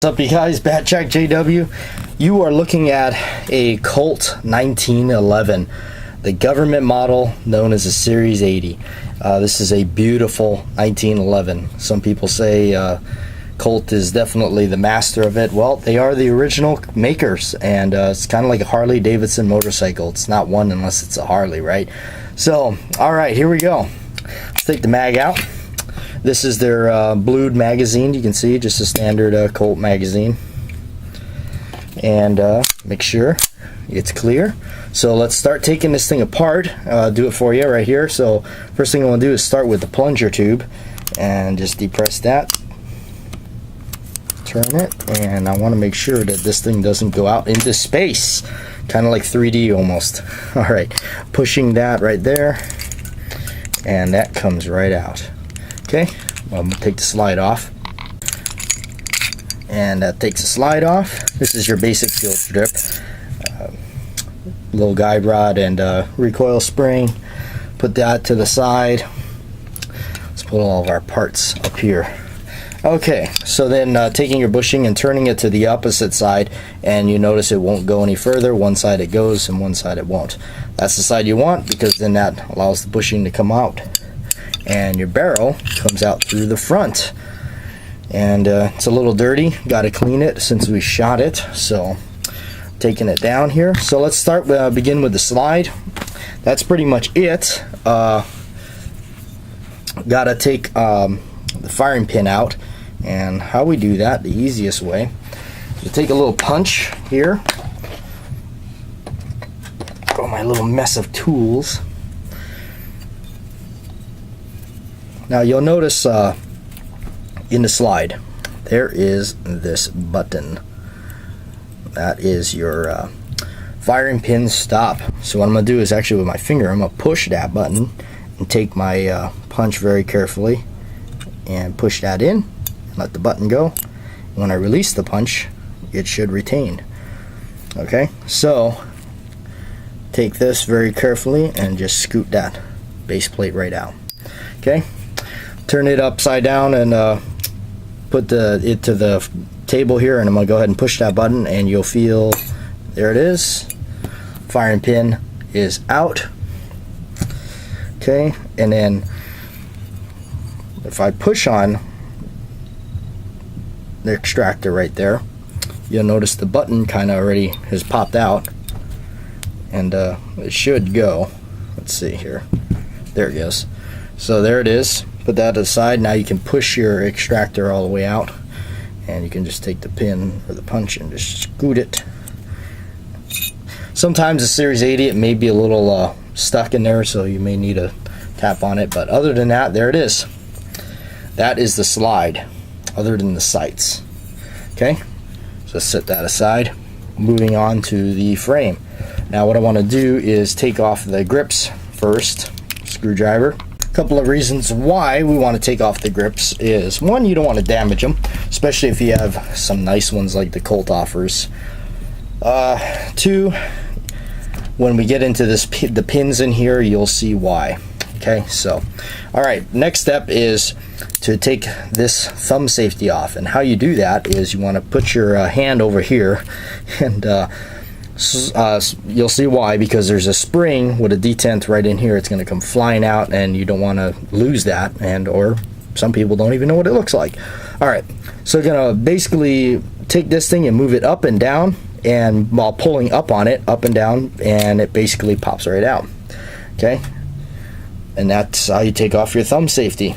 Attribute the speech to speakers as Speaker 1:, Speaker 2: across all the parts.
Speaker 1: What's up, you guys? Batjack JW. You are looking at a Colt 1911, the government model known as a Series 80. This is a beautiful 1911. Some people say Colt is definitely the master of it. Well, they are the original makers, and it's kind of like a Harley Davidson motorcycle. It's not one unless it's a Harley, right? So, all right, here we go. Let's take the mag out. This is their blued magazine. You can see just a standard Colt magazine, and make sure it's clear. So let's start taking this thing apart. Do it for you right here. So first thing I want to do is start with the plunger tube and just depress that, turn it, and I want to make sure that this thing doesn't go out into space, kind of like 3D almost. All right, pushing that right there, and that comes right out. Okay, well, I'm going to take the slide off, and that takes the slide off. This is your basic field strip, little guide rod and recoil spring. Put that to the side. Let's put all of our parts up here. Okay, so then taking your bushing and turning it to the opposite side, and you notice it won't go any further. One side it goes and one side it won't. That's the side you want, because then that allows the bushing to come out, and your barrel comes out through the front. And it's a little dirty, got to clean it since we shot it. So taking it down here. So let's start begin with the slide. That's pretty much it. Got to take the firing pin out, and how we do that, the easiest way, you take a little punch here. Got my little mess of tools. Now you'll notice in the slide there is this button. That is your firing pin stop. So what I'm going to do is actually with my finger, I'm going to push that button and take my punch very carefully and push that in and let the button go. When I release the punch, it should retain. Okay, so take this very carefully and just scoot that base plate right out. Okay, turn it upside down and put it to the table here, and I'm going to go ahead and push that button, and you'll feel, there it is, firing pin is out. Okay, and then if I push on the extractor right there, you'll notice the button kind of already has popped out, and it should go. Let's see here, there it goes. So there it is. Put that aside. Now you can push your extractor all the way out, and you can just take the pin or the punch and just scoot it. Sometimes the Series 80, it may be a little stuck in there, so you may need to tap on it, but other than that, there it is. That is the slide, other than the sights. Okay, so set that aside. Moving on to the frame. Now what I want to do is take off the grips first, screwdriver. Couple of reasons why we want to take off the grips is, one, you don't want to damage them, especially if you have some nice ones like the Colt offers. Two, when we get into the pins in here, you'll see why. Okay, so all right, next step is to take this thumb safety off, and how you do that is you want to put your hand over here, and you'll see why, because there's a spring with a detent right in here. It's going to come flying out, and you don't want to lose that, and or some people don't even know what it looks like. All right, so you're going to basically take this thing and move it up and down, and while pulling up on it, up and down, and it basically pops right out. Okay, and that's how you take off your thumb safety.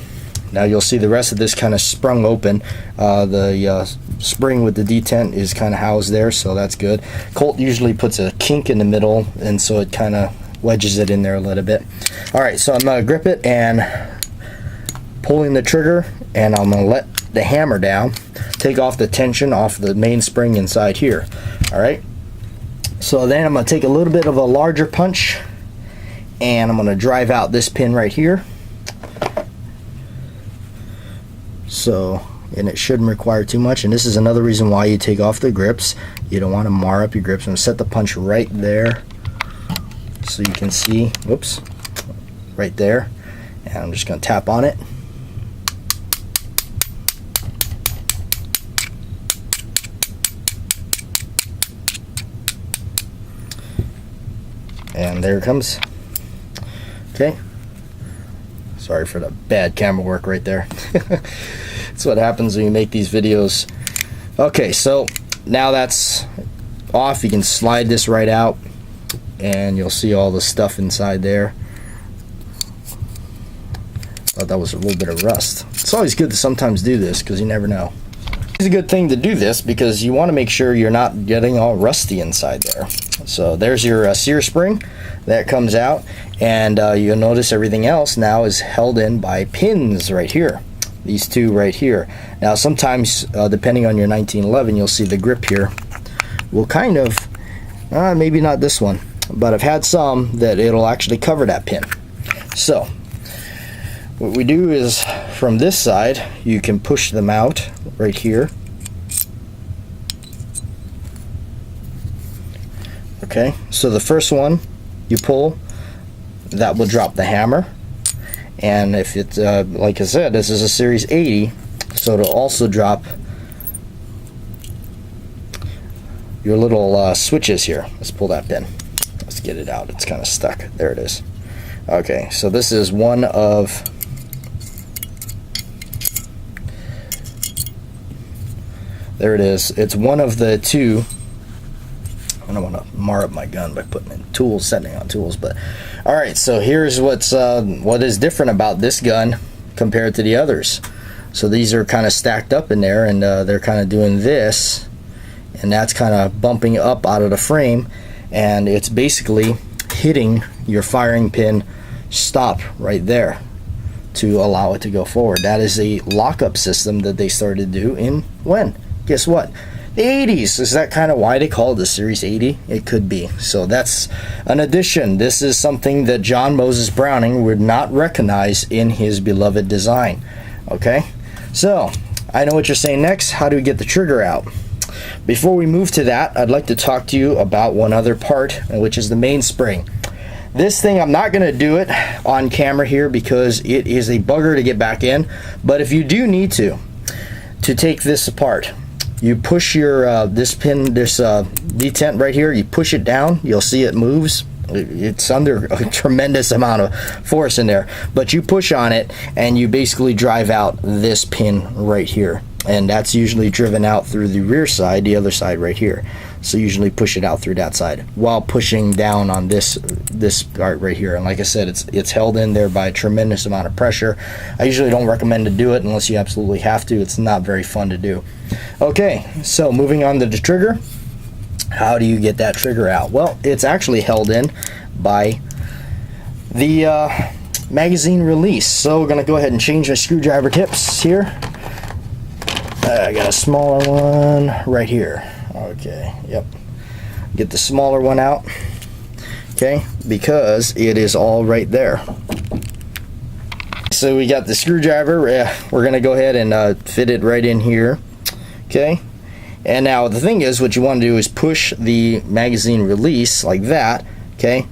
Speaker 1: Now you'll see the rest of this kind of sprung open. The spring with the detent is kind of housed there, so that's good. Colt usually puts a kink in the middle, and so it kind of wedges it in there a little bit. All right, so I'm going to grip it and pulling the trigger, and I'm going to let the hammer down, take off the tension off the main spring inside here. All right, so then I'm going to take a little bit of a larger punch, and I'm going to drive out this pin right here. So, and it shouldn't require too much, and this is another reason why you take off the grips. You don't want to mar up your grips. I'm going to set the punch right there so you can see, whoops, right there, and I'm just going to tap on it. And there it comes. Okay. Sorry for the bad camera work right there. That's what happens when you make these videos. Okay, so now that's off. You can slide this right out and you'll see all the stuff inside there. Thought that was a little bit of rust. It's always good to sometimes do this because you never know. It's a good thing to do this because you want to make sure you're not getting all rusty inside there. So there's your sear spring that comes out, and you'll notice everything else now is held in by pins right here. These two right here. Now sometimes depending on your 1911, you'll see the grip here will kind of maybe not this one, but I've had some that it'll actually cover that pin. So what we do is from this side you can push them out right here. Okay, so the first one you pull, that will drop the hammer. And if it's like I said, this is a series 80, so it'll also drop your little switches here. Let's pull that pin. Let's get it out. It's kind of stuck. There it is. Okay, so this is one of there it is. It's one of the two. I don't want to mar up my gun by putting in tools, setting on tools, but all right. So here's what is different about this gun compared to the others. So these are kind of stacked up in there, and they're kind of doing this, and that's kind of bumping up out of the frame, and it's basically hitting your firing pin stop right there to allow it to go forward. That is a lockup system that they started to do in when? Guess what? The 80s. Is that kind of why they call it the Series 80? It could be. So that's an addition. This is something that John Moses Browning would not recognize in his beloved design. Okay, so I know what you're saying next. How do we get the trigger out? Before we move to that, I'd like to talk to you about one other part, which is the mainspring. This thing, I'm not going to do it on camera here because it is a bugger to get back in, but if you do need to take this apart, you push your this pin, this detent right here, you push it down, you'll see it moves. It's under a tremendous amount of force in there, but you push on it and you basically drive out this pin right here, and that's usually driven out through the rear side, the other side right here. So usually push it out through that side while pushing down on this part right here. And like I said, it's held in there by a tremendous amount of pressure. I usually don't recommend to do it unless you absolutely have to. It's not very fun to do. Okay, so moving on to the trigger. How do you get that trigger out? Well, it's actually held in by the magazine release. So we're going to go ahead and change my screwdriver tips here. I got a smaller one right here. Okay, yep. Get the smaller one out. Okay, because it is all right there. So we got the screwdriver. We're going to go ahead and fit it right in here. Okay. And now the thing is, what you want to do is push the magazine release like that, okay?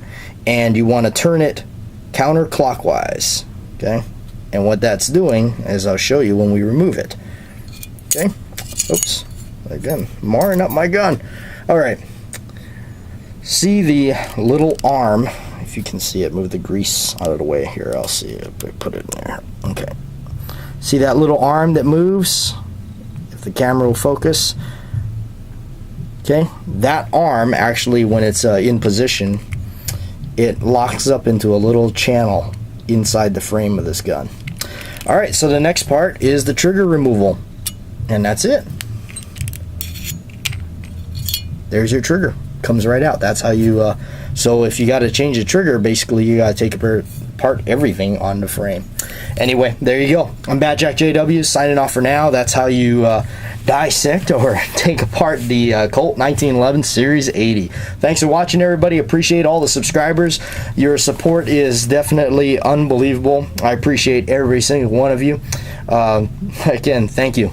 Speaker 1: And you want to turn it counterclockwise, okay? And what that's doing is I'll show you when we remove it, okay? Oops, again, marring up my gun. All right, see the little arm, if you can see it, move the grease out of the way here. I'll see it, put it in there, okay. See that little arm that moves? If the camera will focus. Okay, that arm actually, when it's in position, it locks up into a little channel inside the frame of this gun. Alright, so the next part is the trigger removal, and that's it. There's your trigger. Comes right out. That's how you so if you got to change the trigger, basically you got to take apart everything on the frame. Anyway, there you go. I'm Bad Jack JW signing off for now. That's how you dissect or take apart the Colt 1911 Series 80. Thanks for watching, everybody. Appreciate all the subscribers. Your support is definitely unbelievable. I appreciate every single one of you. Again, thank you.